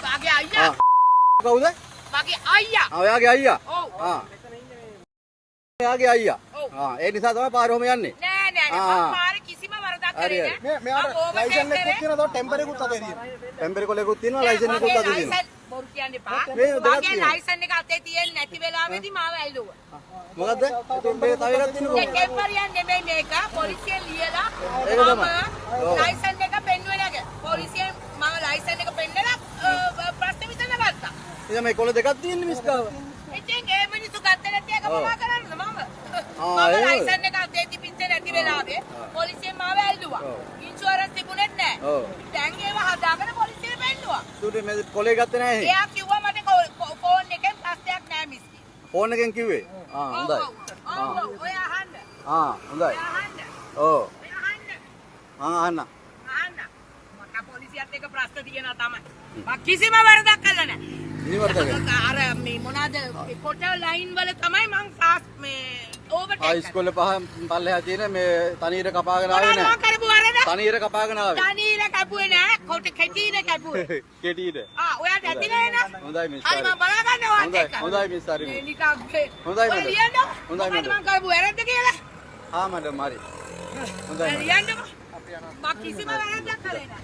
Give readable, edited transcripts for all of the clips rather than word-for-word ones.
මගේ අයියා. කවුද? මගේ අයියා. ඔයාගේ අයියා. ඔව්. එයාගේ අයියා. ඒ නිසා තමයි පාර ඔහම යන්නේ. නෑ නෑ මම පාරේ කිසිම වරදක් කරේ නෑ. මෙයාට ලයිසන් එකකුත් තියෙනවා ටෙම්පර් එකකුත් අතේ තියෙනවා. ටෙම්පර් එකකුත් තියෙනවා ලයිසන් එකකුත් අතේ තියෙනවා. බොරු කියන්න එපා. මේ දෙකක් මගේ ලයිසන් එක අතේ තියෙන්නේ නැති වෙලාවෙදී මාව ඇල්ලුවා. මොකද්ද? මේ තව එකක් තියෙනවා. ඒ ටෙම්පරියන් නෙමෙයි මේක. පොලිසියෙන් ලියලා ඒක තමයි. ලයිසන් එක පෙන්වුවේ නැග. පොලිසියෙන් මම ලයිසන් එක පෙන්නලා ප්‍රශ්න විසඳගත්තා. එයා මේ කොළ දෙකක් තියෙන්නේ මිස් ගාව. ඉතින් ඒ මිනිස්සු ගත්තේ නැති එක මොනවා කරන්නද මම? මම ලයිසන් එක අතේ තිබින්නේ නැති වෙලාවේ පොලිසියෙන් මාව ඇල්ලුවා. ඉන්ෂුරන්ස් තිබුණෙත් නැහැ. දැන් ඒව හදාගෙන පොලිසියට පෙන්නුවා. උඩ මේ කොලේ ගත්තේ නැහැ. එයා කිව්වා මට ෆෝන් එකෙන් ප්‍රශ්නයක් නැහැ මිස්ටි. ෆෝන් එකෙන් කිව්වේ? හොඳයි. ඔය අහන්න. හොඳයි. අහන්න. ඔව්. අහන්න. අහන්න. අහන්න. මට පොලිසියත් එක්ක ප්‍රශ්න තියෙනවා තමයි. මම කිසිම වරදක් කළා නැහැ. අර මේ මොනවාද කොට ලයින් වල තමයි මං ෆාස්ට් මේ ඕවර්ටේක් ආ ඉස්කෝලේ පල්ලෙහා තියෙන මේ තනීර කපාගෙන ආවේ නෑ. මොනවද කරපු වරද? තනීර කපාගෙන ආවේ. තනීර කැපුවේ නෑ. කොට කෙටීර කැපුවේ. කෙටීද? ඔයාට ඇතිනේ නේද? හොඳයි මිස්. හරි මම බලා ගන්නවා වත් එක්ක. හොඳයි මිස් හරි. මේ නිකන් හොඳයි මඩම්. හොඳයි මම කරපු වැරද්ද කියලා. මඩම් හරි. හොඳයි මඩම්. ලියන්නකො. මම කිසිම වැරද්දක් කරේ නෑ.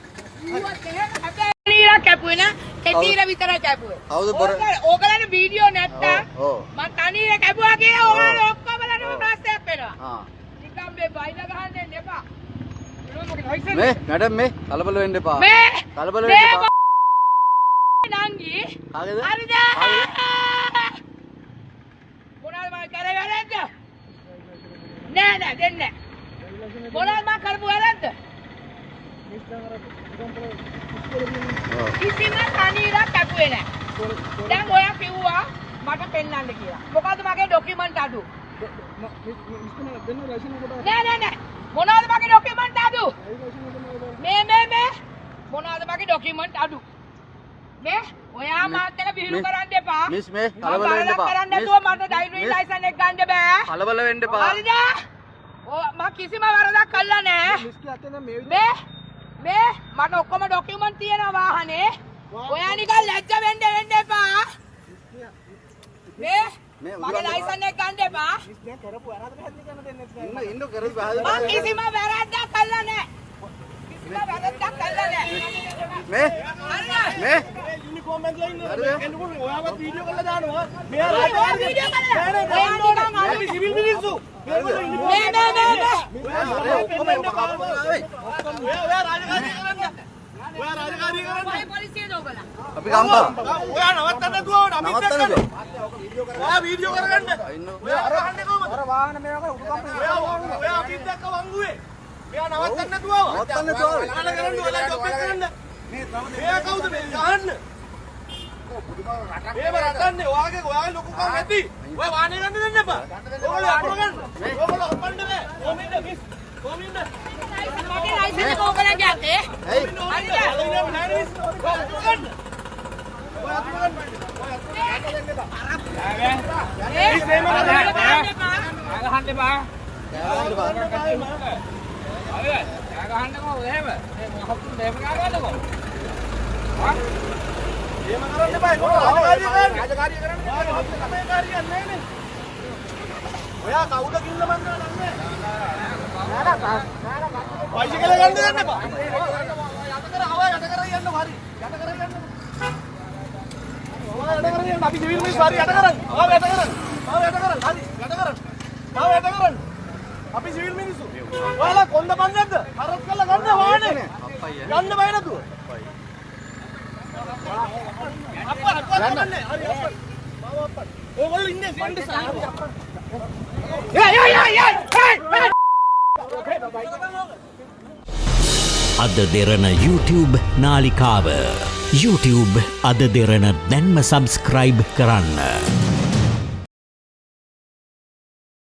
ඌවත් එහෙම හැබැයි තනීර කැපුවේ නෑ. කෙටීර විතරයි කැපුවේ. හවුද බොර? ඕගලන්ට වීඩියෝ නැත්තම් ඔව්. මම තනීර කැපුවා කියලා ඕගලන්ට ඔක්කොමලටම ප්‍රශ්නයක් වෙනවා. නිකන් මේ බයිලා ගහන්න දෙන්න එපා. මේ මැඩම් මේ කලබල වෙන්න එපා. මේ කලබල වෙන්න එපා. නංගි හරිද? හරිද? මොනවද මම කරේ වැරද්ද? නෑ නෑ දෙන්නේ නෑ. මොනවද මම කරපු වැරද්ද? කිසිම තනීරක් කැපුවේ නෑ. දැන් ඔයා කිව්වා මට පෙන්නන්න කියලා. මොකද්ද මගේ ડોකියුමන්ට් අඩු? නෑ නෑ නෑ. මොනවද මගේ ડોකියුමන්ට් අඩු? මේ මොනවද මගේ ડોකියුමන්ට් අඩු? මේ ඔයා මාත් එක්ක විහිළු කරන්න එපා. මිස් මේ කලබල වෙන්න එපා. කරන්න නැතුව මට ඩ්‍රයිවිං ලයිසන් එක ගන්න බෑ. කලබල වෙන්න එපා. හරිද? මම කිසිම වරදක් කළා නෑ. මේ මට ඔක්කොම ડોකියුමන්ට් තියෙනවා වාහනේ. ඔයා නිකන් ලැජ්ජ වෙන්න එපා. මේ මගේ ලයිසන් එක ගන්න එපා. ඉන්න කරපු වැරද්ද. මම කිසිම වැරද්දක් කළා නෑ. කිසිම වැරද්දක් කළා නෑ. මේ මේ යුනිෆෝම් එකලා ඉන්නවා. එන්නකොට ඔයාවත් වීඩියෝ කරලා දානවා. මෙයා වීඩියෝ කරලා. ඔයා නිකන් අපි සිවිල් මිනිස්සු. මේ ඔයා රාජකාරී කරන්න. ඔයා රාජකාරී කරන්න. ඔය පොලිසියද ඔයගොල්ලෝ? අපි ගම්පා. ඔයා නවත්තන්න දුවවන අමිත් එක්ක. ඔයා වීඩියෝ කරගන්න. ඔයා අරහන්නේ කොහමද? අර වාහන මේවා කරලා උඩ කම්පියුටර්. ඔයා අමිත් එක්ක වංගුවේ. මෙයා නවත්තන්න දුවව. නවත්තන්න දුවව. අල කරන්න ඔයාලා ජොබ් එක කරන්න. මෙයා කවුද මේ ගහන්න? මේව රටන්නේ ඔයාගේ ලොකුකම් ඇති. ඔය වාහනේ ගන්න දෙන්න එපා. ඔයගොල්ලෝ අකුර ගන්න. ඔයගොල්ලෝ ඔපන්න බෑ. කොමින්ද මිස්. කොමින්ද. මගේ ලයිසන් එක ඕගලන්ගේ අතේ. හරි. හරිද? ඔය අකුර ගන්න. ඔය අකුර ගන්න. ඔයා කවුද කිල්ල මන්දා නන්නේ? බයිසිකල් ගන්න දෙන්න එපා. යට කර යන්න හරි. යට කර යන්න. අපි සිවිල් මිනිස්සු හරි යට කරන්න. යට කරන්න. හරි යට කරන්න. යට කරන්න. අපි සිවිල් මිනිස්සු. ඔයාලා කොන්ද පන්නේද? හරස් කරලා ගන්න වාහනේ. ගන්න බය නතුව. අප්පා ගන්නනේ. හරි අප්පා. මාව අප්පා. ඕගොල්ලෝ ඉන්නේ සෙන්ඩ් සාහි. අද දෙරණ YouTube නාලිකාව YouTube අද දෙරණ දැන්ම සබස්ක්‍රයිබ් කරන්න.